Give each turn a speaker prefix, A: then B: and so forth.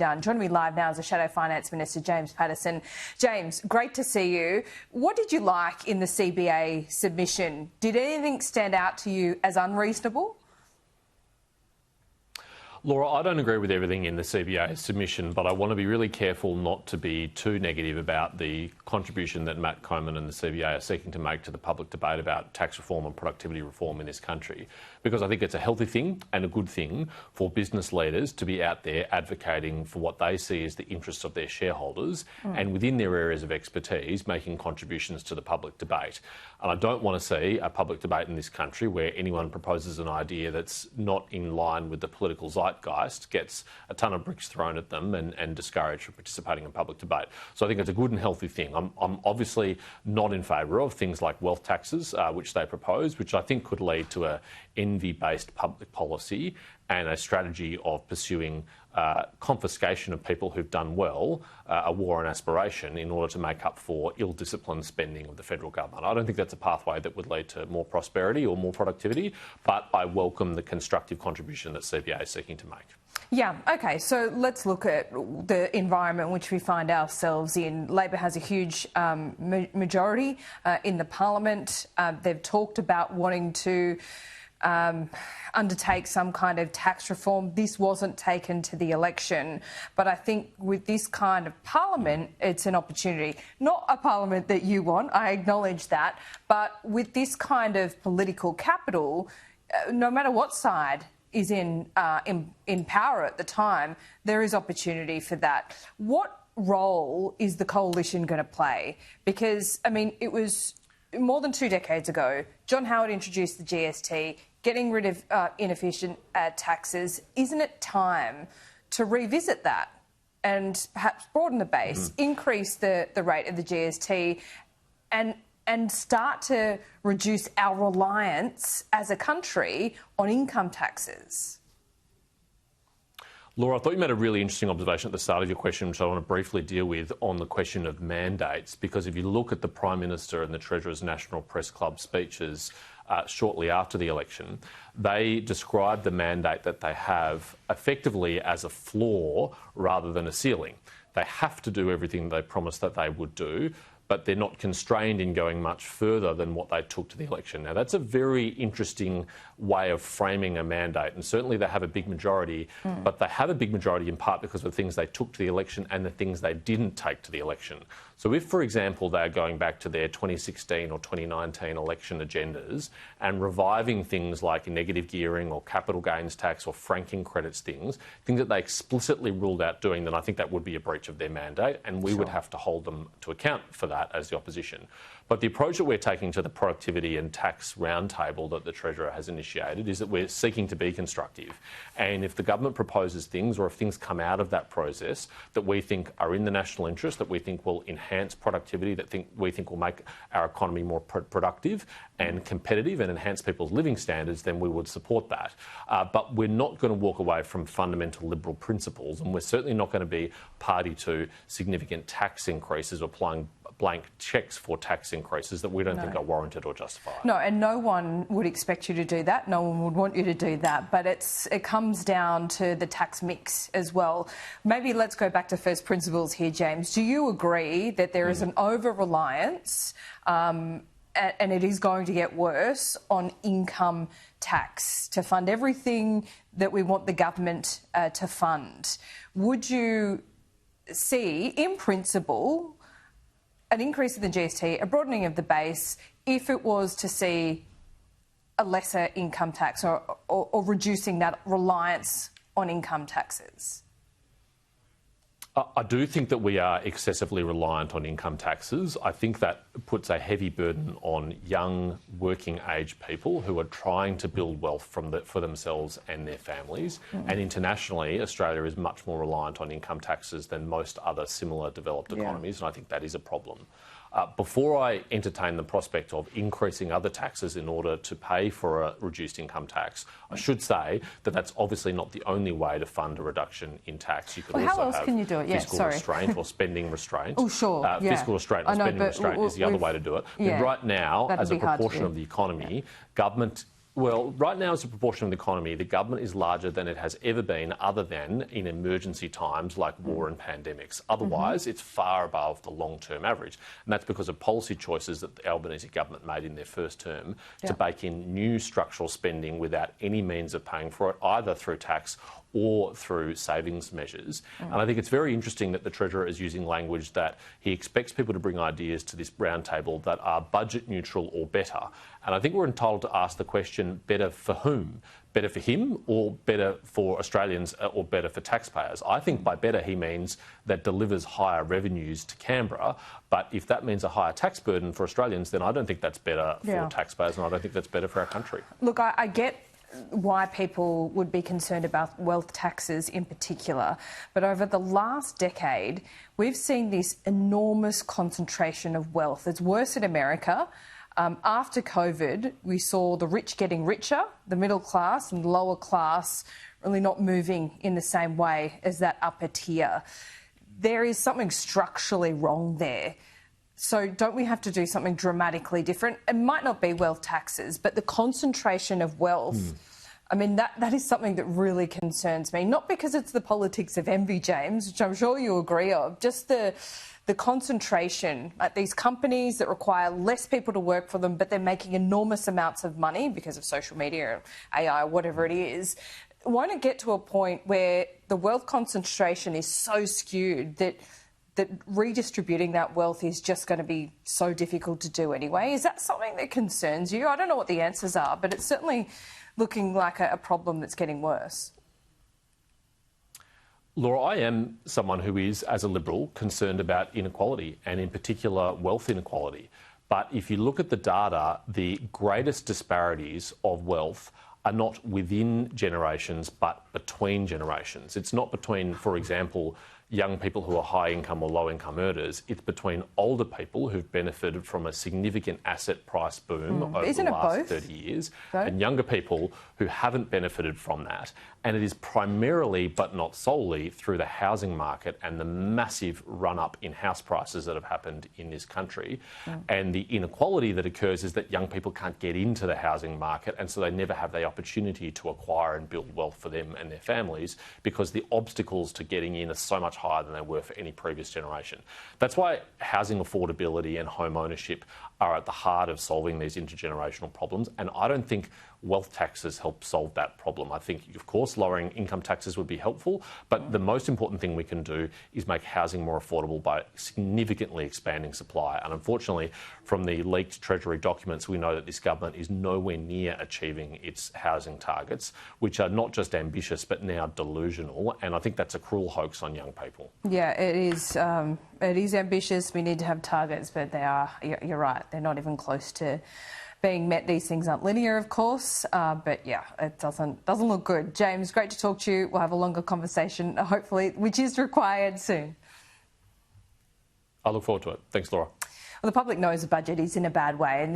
A: done. Joining me live now is the Shadow Finance Minister, James Patterson. James, great to see you. What did you like in the CBA submission? Did anything stand out to you as unreasonable?
B: Laura, I don't agree with everything in the CBA submission, but I want to be really careful not to be too negative about the contribution that Matt Coman and the CBA are seeking to make to the public debate about tax reform and productivity reform in this country, because I think it's a healthy thing and a good thing for business leaders to be out there advocating for what they see as the interests of their shareholders and within their areas of expertise making contributions to the public debate. And I don't want to see a public debate in this country where anyone proposes an idea that's not in line with the political zeitgeist, gets a ton of bricks thrown at them and discouraged from participating in public debate. So I think it's a good and healthy thing. I'm obviously not in favour of things like wealth taxes, which they propose, which I think could lead to a envy-based public policy and a strategy of pursuing confiscation of people who've done well, a war on aspiration, in order to make up for ill-disciplined spending of the federal government. I don't think that's a pathway that would lead to more prosperity or more productivity, but I welcome the constructive contribution that CBA is seeking to make.
A: Yeah, OK, so let's look at the environment in which we find ourselves in. Labor has a huge majority in the parliament. They've talked about wanting to undertake some kind of tax reform. This wasn't taken to the election, but I think with this kind of parliament, it's an opportunity. Not a parliament that you want, I acknowledge that, but with this kind of political capital, no matter what side is in power at the time, there is opportunity for that. What role is the coalition going to play? Because, I mean, it was more than 2 decades ago, John Howard introduced the GST, getting rid of inefficient taxes. Isn't it time to revisit that and perhaps broaden the base, increase the rate of the GST and start to reduce our reliance as a country on income taxes?
B: Laura, I thought you made a really interesting observation at the start of your question, which I want to briefly deal with on the question of mandates, because if you look at the Prime Minister and the Treasurer's National Press Club speeches shortly after the election, they described the mandate that they have effectively as a floor rather than a ceiling. They have to do everything they promised that they would do, but they're not constrained in going much further than what they took to the election. Now, that's a very interesting way of framing a mandate, and certainly they have a big majority, but they have a big majority in part because of the things they took to the election and the things they didn't take to the election. So if, for example, they're going back to their 2016 or 2019 election agendas and reviving things like negative gearing or capital gains tax or franking credits, things that they explicitly ruled out doing, then I think that would be a breach of their mandate, and we would have to hold them to account for that as the opposition. But the approach that we're taking to the productivity and tax roundtable that the Treasurer has initiated is that we're seeking to be constructive. And if the government proposes things, or if things come out of that process that we think are in the national interest, that we think will enhance productivity, that we think will make our economy more productive and competitive and enhance people's living standards, then we would support that. But we're not going to walk away from fundamental liberal principles, and we're certainly not going to be party to significant tax increases or applying blank cheques for tax increases that we don't think are warranted or justified.
A: No, and no one would expect you to do that. No one would want you to do that. But it comes down to the tax mix as well. Maybe let's go back to first principles here, James. Do you agree that there is an over-reliance and it is going to get worse on income tax to fund everything that we want the government to fund? Would you see, in principle, an increase in the GST, a broadening of the base, if it was to see a lesser income tax or reducing that reliance on income taxes?
B: I do think that we are excessively reliant on income taxes. I think that puts a heavy burden on young working-age people who are trying to build wealth for themselves and their families. And internationally, Australia is much more reliant on income taxes than most other similar developed economies, and I think that is a problem. Before I entertain the prospect of increasing other taxes in order to pay for a reduced income tax, I should say that that's obviously not the only way to fund a reduction in tax. You could also
A: how else
B: have
A: can you do it?
B: fiscal restraint or spending restraint.
A: Oh, sure.
B: Fiscal restraint or spending restraint is the other way to do it. But right now, as a proportion of the economy, government Well, right now, as a proportion of the economy, the government is larger than it has ever been, other than in emergency times like war and pandemics. Otherwise, it's far above the long-term average. And that's because of policy choices that the Albanese government made in their first term to bake in new structural spending without any means of paying for it, either through tax or through savings measures. And I think it's very interesting that the Treasurer is using language that he expects people to bring ideas to this roundtable that are budget neutral or better. And I think we're entitled to ask the question, better for whom? Better for him or better for Australians or better for taxpayers? I think by better he means that delivers higher revenues to Canberra. But if that means a higher tax burden for Australians, then I don't think that's better for taxpayers, and I don't think that's better for our country.
A: Look, I get why people would be concerned about wealth taxes in particular. But over the last decade, we've seen this enormous concentration of wealth. It's worse in America. After COVID, we saw the rich getting richer, the middle class and lower class really not moving in the same way as that upper tier. There is something structurally wrong there. So don't we have to do something dramatically different? It might not be wealth taxes, but the concentration of wealth, I mean, that is something that really concerns me. Not because it's the politics of envy, James, which I'm sure you agree of, just the concentration at these companies that require less people to work for them, but they're making enormous amounts of money because of social media, AI, whatever it is. Won't it get to a point where the wealth concentration is so skewed that redistributing that wealth is just going to be so difficult to do anyway? Is that something that concerns you? I don't know what the answers are, but it's certainly looking like a problem that's getting worse.
B: Laura, I am someone who is, as a Liberal, concerned about inequality and in particular wealth inequality. But if you look at the data, the greatest disparities of wealth are not within generations but between generations. It's not between, for example, young people who are high income or low income earners. It's between older people who've benefited from a significant asset price boom over the last 30 years and younger people who haven't benefited from that. And it is primarily, but not solely, through the housing market and the massive run-up in house prices that have happened in this country. And the inequality that occurs is that young people can't get into the housing market, and so they never have the opportunity to acquire and build wealth for them and their families because the obstacles to getting in are so much higher than they were for any previous generation. That's why housing affordability and home ownership are at the heart of solving these intergenerational problems, and I don't think wealth taxes help solve that problem. I think, of course, lowering income taxes would be helpful, but the most important thing we can do is make housing more affordable by significantly expanding supply. And unfortunately, from the leaked Treasury documents, we know that this government is nowhere near achieving its housing targets, which are not just ambitious, but now delusional. And I think that's a cruel hoax on young people.
A: Yeah, it is. It is ambitious. We need to have targets, but they are, you're right, they're not even close to being met. These things aren't linear, of course, but yeah, it doesn't look good. James, great to talk to you. We'll have a longer conversation, hopefully, which is required soon.
B: I look forward to it. Thanks, Laura.
A: Well, the public knows the budget is in a bad way, and